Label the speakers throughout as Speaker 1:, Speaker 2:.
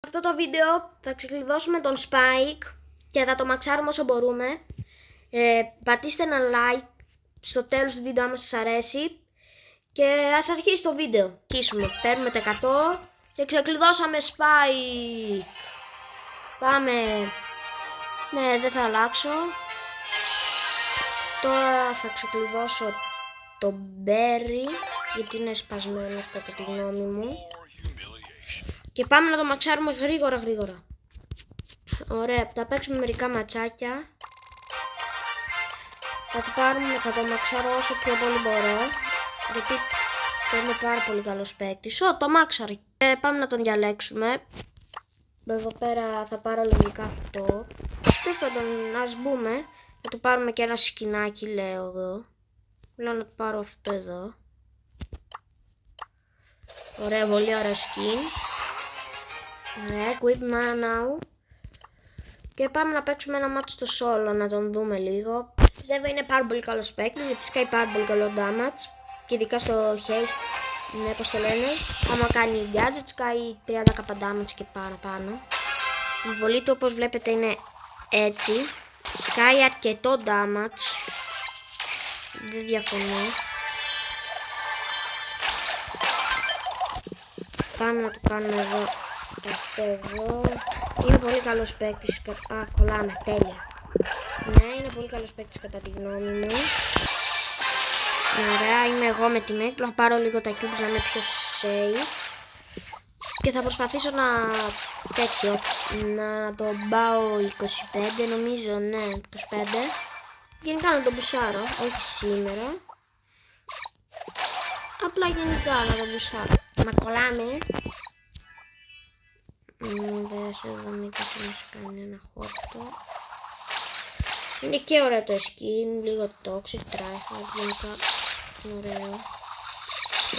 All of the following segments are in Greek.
Speaker 1: Αυτό το βίντεο θα ξεκλειδώσουμε τον Spike και θα το μαξάρουμε όσο μπορούμε. Πατήστε ένα like στο τέλος του βίντεο άμα σας αρέσει και ας αρχίσει το βίντεο. Παίρνουμε τα 100 και ξεκλειδώσαμε Spike. Πάμε. Ναι, δεν θα αλλάξω. Τώρα θα ξεκλειδώσω το Berry γιατί είναι σπασμένος κατά τη γνώμη μου. Και πάμε να το μαξάρουμε γρήγορα. Ωραία, θα παίξουμε μερικά ματσάκια. Θα το μαξάρω όσο πιο πολύ μπορώ, γιατί είναι πάρα πολύ καλός παίκτης. Το μάξαρε. Πάμε να τον διαλέξουμε. Εδώ πέρα θα πάρω λογικά αυτό. Τέλος πάντων, ας μπούμε. Θα του πάρουμε και ένα σκινάκι, λέω εδώ. Λέω να του πάρω αυτό εδώ. Ωραία, πολύ ωραίο skin. Ωραία, equip now. Και πάμε να παίξουμε ένα μάτι στο solo, να τον δούμε λίγο. Πιστεύω είναι πάρα πολύ καλός παίκτης, γιατί σκάει πάρα πολύ καλό damage. Και ειδικά στο haste, ναι, πώς το λένε. Άμα κάνει gadget, σκάει 30k damage και πάνω. Η βολή του, όπως βλέπετε, είναι έτσι. Σκάει αρκετό damage. Δεν διαφωνώ. Πάμε να το κάνουμε εδώ. Αυτό εδώ. Είναι πολύ καλός παίκτης. Κολλάμε, τέλεια. Ναι, είναι πολύ καλός παίκτης κατά τη γνώμη μου. Ωραία, είμαι εγώ με τη Μέκλο. Θα πάρω λίγο τα cubes να είναι πιο safe. Και θα προσπαθήσω να το πάω 25, νομίζω, ναι, 25. Γενικά να τον μπουσάρω, όχι σήμερα. Απλά γενικά να τον μπουσάρω. Μα κολλάμε. Πέρασε εδώ, μήπως να σε κάνει ένα χόρτο. Είναι και ωραίο το skin, λίγο toxic, tryhard, γενικά ωραίο.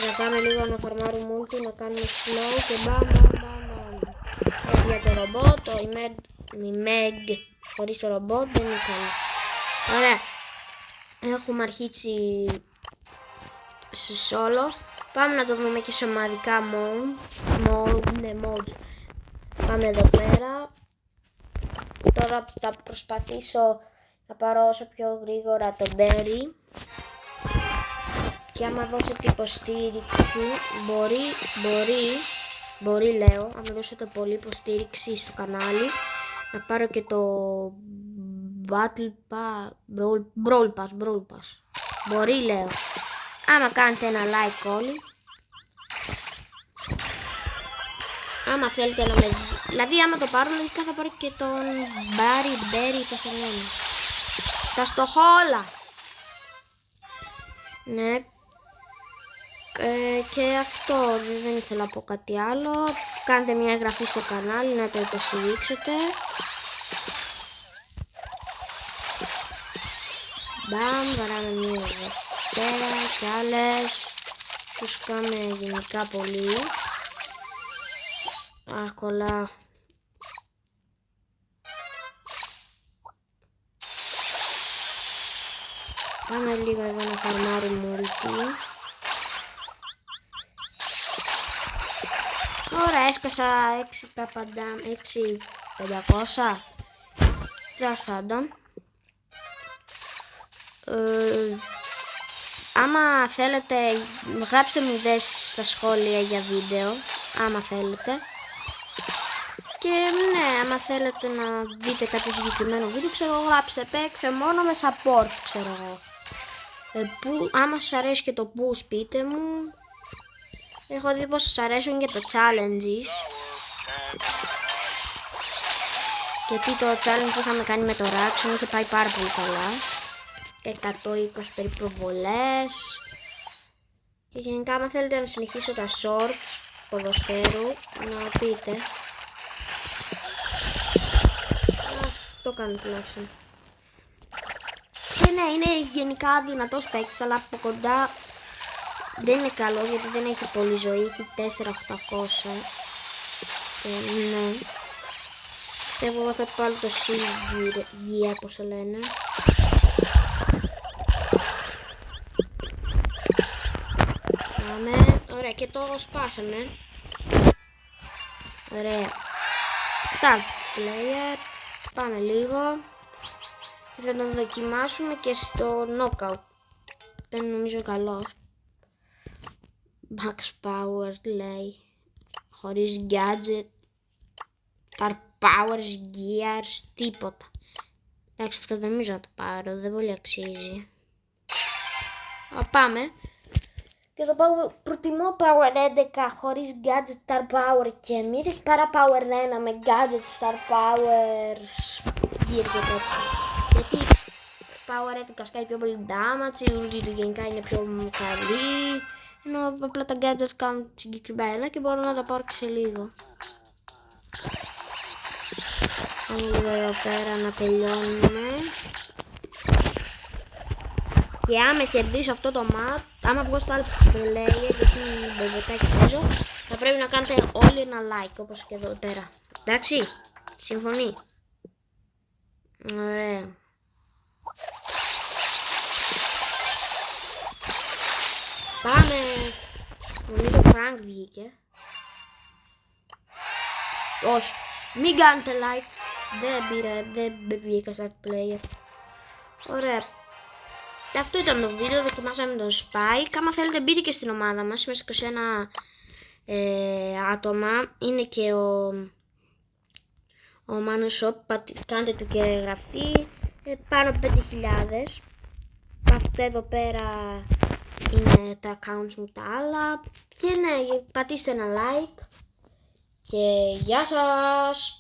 Speaker 1: Να πάμε λίγο να φαρμάρουμε multi, να κάνουμε slow και μπαμ. Για το ρομπότ, η Meg χωρίς το ρομπότ δεν είναι καλή. Ωραία, έχουμε αρχίσει σε solo. Πάμε να το δούμε και σε ομαδικά mode. Πάμε εδώ πέρα. Τώρα θα προσπαθήσω να πάρω όσο πιο γρήγορα το Berry. Και άμα δώσετε υποστήριξη, μπορεί λέω, άμα δώσετε πολύ υποστήριξη στο κανάλι, να πάρω και το Brawl Pass. Μπορεί, λέω. Άμα κάνετε ένα like όλοι. Άμα θέλετε να με... Δηλαδή άμα το πάρω λογικά θα πάρω και τον Berry, πώς το λένε. Τα στοχόλα. Ναι. Και αυτό, δεν ήθελα να πω κάτι άλλο. Κάντε μια εγγραφή στο κανάλι να το υποστηρίξετε. Μπαμ, βαράμε μία εδώ πέρα και άλλες. Τους κάνουμε γενικά πολύ. Κολλά. Πάμε λίγο εδώ να φαρμάρουμε multi. Ωραία, έσκασα 6.500. Τέλος πάντων. Άμα θέλετε, γράψτε μου ιδέες στα σχόλια για βίντεο. Άμα θέλετε. Και ναι, άμα θέλετε να δείτε κάποιο συγκεκριμένο βίντεο, παίξε μόνο με supports, ξέρω εγώ. Άμα σας αρέσει και το push, πείτε μου. Έχω δει πως σας αρέσουν και το challenges. Γιατί το challenge που είχαμε κάνει με το Raxon είχε πάει πάρα πολύ καλά. 120 περίπου προβολές. Και γενικά άμα θέλετε να συνεχίσω τα shorts ποδοσφαίρου, να πείτε. Το κάνω τουλάχιστον. Και ναι, είναι γενικά δυνατός παίκτης, αλλά από κοντά δεν είναι καλός γιατί δεν έχει πολύ ζωή, έχει 4.800. Και ναι. Πιστεύω θα πάρω το Gear, όπως το λένε. Πάμε. Ωραία, και το σπάσαμε. Ωραία. Start player. Πάμε λίγο. Και θα τον δοκιμάσουμε και στο knockout. Δεν νομίζω καλός. Max power λέει. Χωρίς gadget. Star powers, gears, τίποτα. Εντάξει, αυτό δεν νομίζω να το πάρω. Δεν πολύ αξίζει. Πάμε. Και το προτιμώ Power 11 χωρίς Gadget Star Power και Mythic παρά Power 1 με Gadget Star Power Gear και τέτοια. Γιατί Power 11 σκάει πιο πολύ damage, η ulti του γενικά είναι πιο καλή, ενώ απλά τα Gadgets κάνουν συγκεκριμένα και μπορώ να τα πάρω και σε λίγο. Πάμε λίγο εδώ πέρα να τελειώνουμε. Και άμα κερδίσω αυτό το map, άμα βγω στο άλλο player, γιατί μπερδετάκι παίζω, θα πρέπει να κάνετε όλοι ένα like, όπως και εδώ πέρα. Εντάξει, συμφωνεί. Ωραία. Πάμε. Νομίζω Frank βγήκε. Όχι, μην κάνετε like. Δεν βγήκα στα player. Ωραία. Αυτό ήταν το βίντεο, δοκιμάσαμε τον Spike. Άμα θέλετε μπείτε και στην ομάδα μας, είμαστε 21 άτομα. Είναι και ο Manu Shop, κάντε του και εγγραφή. Πάνω από 5.000. Αυτό εδώ πέρα είναι τα accounts μου τα άλλα. Και ναι, πατήστε ένα like. Και γεια σας!